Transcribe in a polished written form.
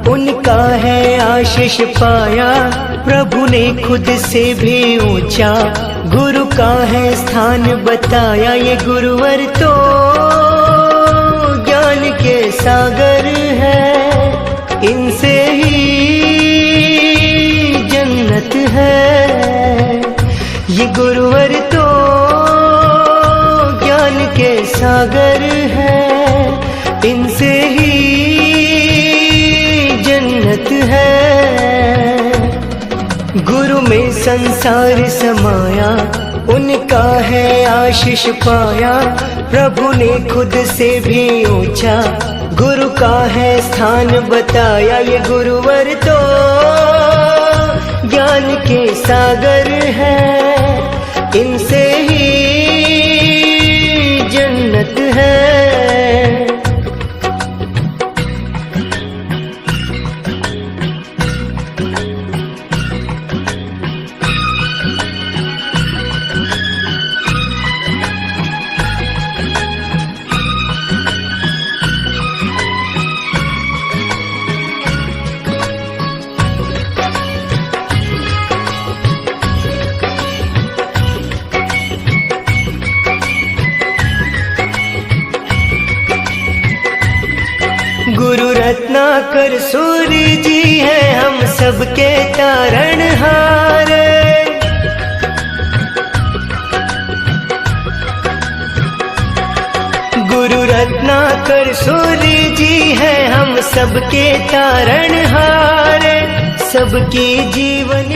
उनका है आशीष पाया। प्रभु ने खुद से भी ऊंचा गुरु का है स्थान बताया। ये गुरुवर तो ज्ञान के सागर है, इनसे ही जन्नत है। ये गुरुवर तो ज्ञान के सागर है, इनसे ही जन्नत है। गुरु में संसार समाया, उनका है आशीष पाया। प्रभु ने खुद से भी ऊंचा गुरु का है स्थान बताया। ये गुरुवर तो ज्ञान के सागर है, इनसे ही जन्नत है। गुरु रत्नाकर सूर्य जी है हम सबके तारणहार। गुरु रत्नाकर सूर्य जी है हम सबके तारणहार। सबकी जीवन